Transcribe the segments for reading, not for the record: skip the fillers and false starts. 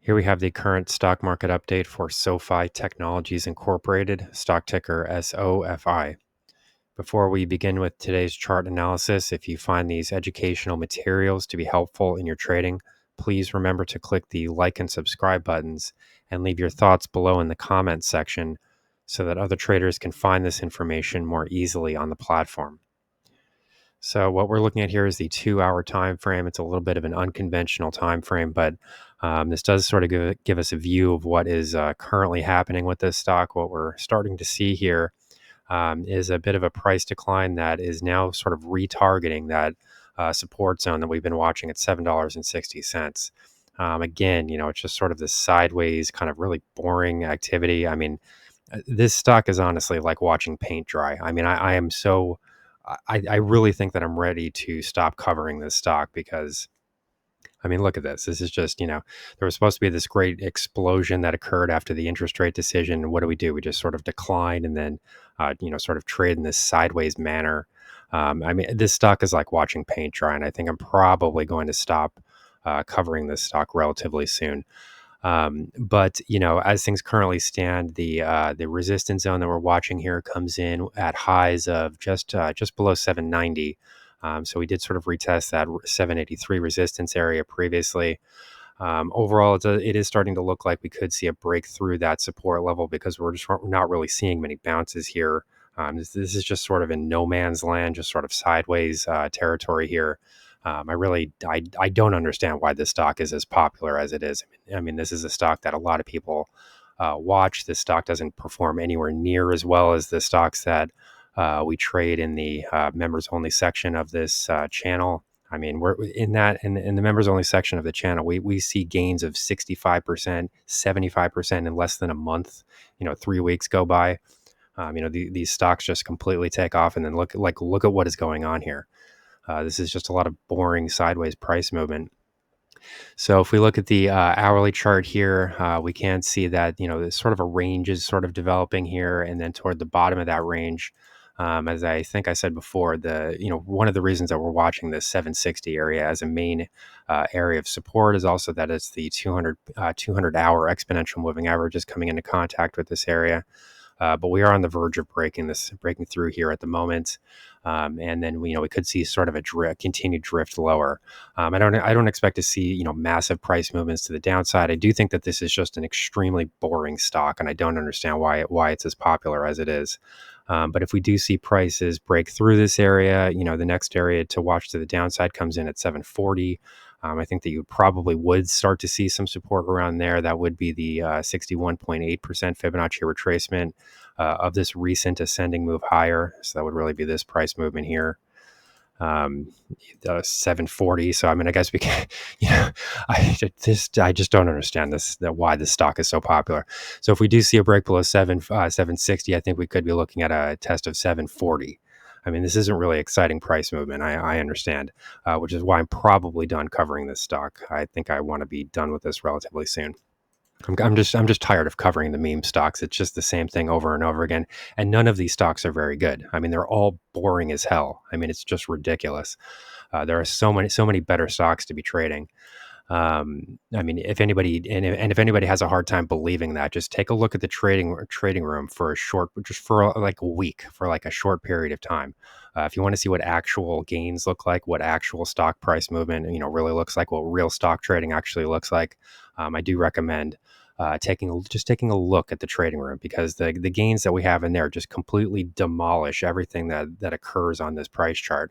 Here we have the current stock market update for SoFi Technologies Incorporated, stock ticker SOFI. Before we begin with today's chart analysis, if you find these educational materials to be helpful in your trading, please remember to click the like and subscribe buttons and leave your thoughts below in the comments section so that other traders can find this information more easily on the platform. So what we're looking at here is the 2-hour time frame. It's a little bit of an unconventional time frame, but this does sort of give us a view of what is currently happening with this stock. What we're starting to see here is a bit of a price decline that is now sort of retargeting that support zone that we've been watching at $7.60. Again, it's just sort of this sideways kind of really boring activity. I mean, this stock is honestly like watching paint dry. I mean, I am so I really think that I'm ready to stop covering this stock because I mean, look at this. This is just, there was supposed to be this great explosion that occurred after the interest rate decision. What do? We just sort of decline and then, sort of trade in this sideways manner. I mean, this stock is like watching paint dry, and I think I'm probably going to stop covering this stock relatively soon. But as things currently stand, the resistance zone that we're watching here comes in at highs of just below 790. So we did sort of retest that 783 resistance area previously. Overall, it is starting to look like we could see a break through that support level because we're just not really seeing many bounces here. This is just sort of in no man's land, just sort of sideways territory here. I don't understand why this stock is as popular as it is. I mean, this is a stock that a lot of people watch. This stock doesn't perform anywhere near as well as the stocks that we trade in the members only section of this channel. I mean, we're in the members only section of the channel. We see gains of 65%, 75% in less than a month. 3 weeks go by. These stocks just completely take off, and then look at what is going on here. This is just a lot of boring sideways price movement. So if we look at the hourly chart here, we can see that, there's sort of a range is sort of developing here. And then toward the bottom of that range, as I think I said before, one of the reasons that we're watching this 760 area as a main area of support is also that it's the 200-hour exponential moving average is coming into contact with this area. But we are on the verge of breaking through here at the moment. And then we could see sort of a continued drift lower. I don't expect to see massive price movements to the downside. I do think that this is just an extremely boring stock, and I don't understand why it's as popular as it is. But if we do see prices break through this area, the next area to watch to the downside comes in at 740. I think that you probably would start to see some support around there. That would be the 61.8% Fibonacci retracement of this recent ascending move higher. So that would really be this price movement here, 740. So I mean, I guess we can, I just don't understand why this stock is so popular. So if we do see a break below 760, I think we could be looking at a test of 740. I mean, this isn't really exciting price movement. I understand, which is why I'm probably done covering this stock. I think I want to be done with this relatively soon. I'm just tired of covering the meme stocks. It's just the same thing over and over again, and none of these stocks are very good. I mean, they're all boring as hell. I mean, it's just ridiculous. There are so many better stocks to be trading. I mean, if anybody has a hard time believing that, just take a look at the trading room for like a week, for like a short period of time. If you want to see what actual gains look like, what actual stock price movement, really looks like, what real stock trading actually looks like, I do recommend taking a look at the trading room, because the gains that we have in there just completely demolish everything that occurs on this price chart.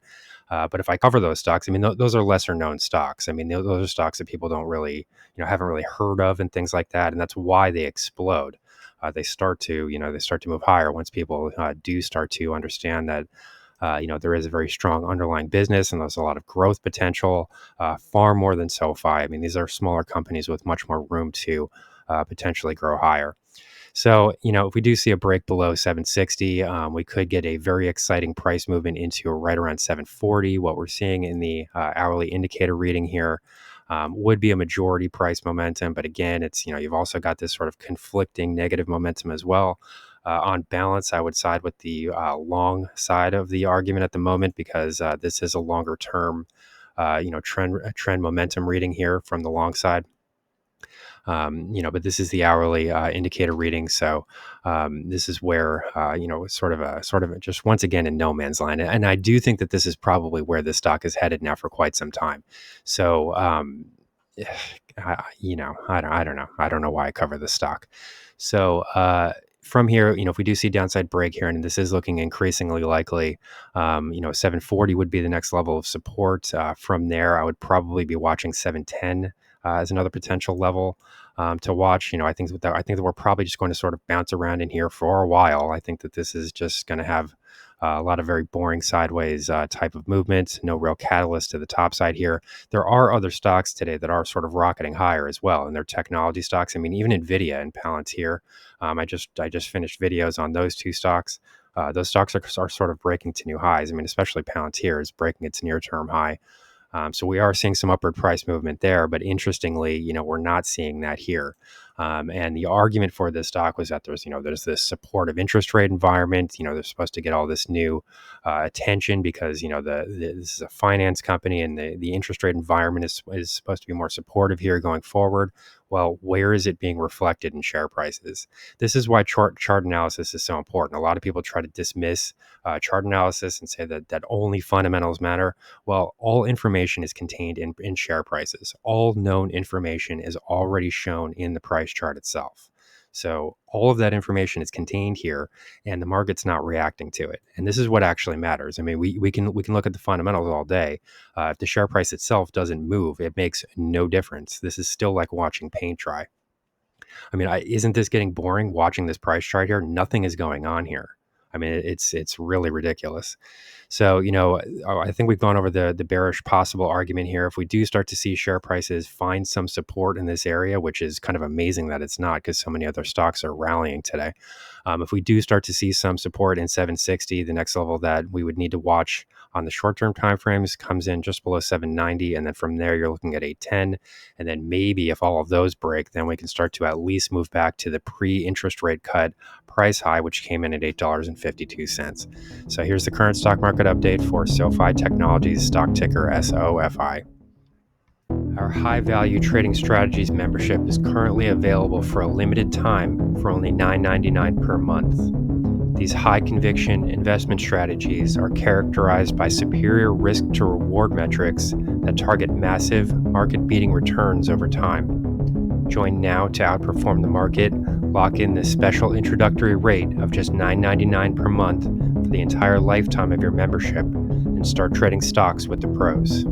But if I cover those stocks, I mean, those are lesser known stocks. I mean, those are stocks that people don't really, haven't really heard of and things like that. And that's why they explode. They start to move higher once people do start to understand that, there is a very strong underlying business and there's a lot of growth potential, far more than SoFi. I mean, these are smaller companies with much more room to potentially grow higher. So, if we do see a break below 760, we could get a very exciting price movement into right around 740. What we're seeing in the hourly indicator reading here would be a majority price momentum. But again, it's, you've also got this sort of conflicting negative momentum as well. On balance, I would side with the long side of the argument at the moment, because this is a longer term, trend momentum reading here from the long side. But this is the hourly indicator reading. So this is where sort of just once again in no man's land. And I do think that this is probably where the stock is headed now for quite some time. So I don't know. I don't know why I cover this stock. So from here, if we do see downside break here, and this is looking increasingly likely, 740 would be the next level of support. From there, I would probably be watching 710 as another potential level to watch. I think that we're probably just going to sort of bounce around in here for a while. I think that this is just going to have a lot of very boring sideways type of movements, no real catalyst to the top side here. There are other stocks today that are sort of rocketing higher as well, and they're technology stocks. I mean, even Nvidia and Palantir. I just finished videos on those two stocks. Those stocks are sort of breaking to new highs. I mean, especially Palantir is breaking its near-term high. So we are seeing some upward price movement there, but interestingly, we're not seeing that here. And the argument for this stock was that there's this supportive interest rate environment. They're supposed to get all this new attention because this is a finance company, and the interest rate environment is supposed to be more supportive here going forward. Well, where is it being reflected in share prices? This is why chart analysis is so important. A lot of people try to dismiss chart analysis and say that only fundamentals matter. Well, all information is contained in share prices. All known information is already shown in the price chart itself. So all of that information is contained here, and the market's not reacting to it. And this is what actually matters. I mean, we can look at the fundamentals all day. If the share price itself doesn't move, it makes no difference. This is still like watching paint dry. I mean, isn't this getting boring watching this price chart here? Nothing is going on here. I mean, it's really ridiculous. So, I think we've gone over the bearish possible argument here. If we do start to see share prices find some support in this area, which is kind of amazing that it's not because so many other stocks are rallying today. If we do start to see some support in 760, the next level that we would need to watch on the short-term timeframes comes in just below 790. And then from there, you're looking at 810. And then maybe if all of those break, then we can start to at least move back to the pre-interest rate cut price high, which came in at $8.52. So here's the current stock market update for SoFi Technologies, stock ticker SOFI. Our high value trading strategies membership is currently available for a limited time for only $9.99 per month. These high conviction investment strategies are characterized by superior risk to reward metrics that target massive market beating returns over time. Join now to outperform the market. Lock in this special introductory rate of just $9.99 per month for the entire lifetime of your membership and start trading stocks with the pros.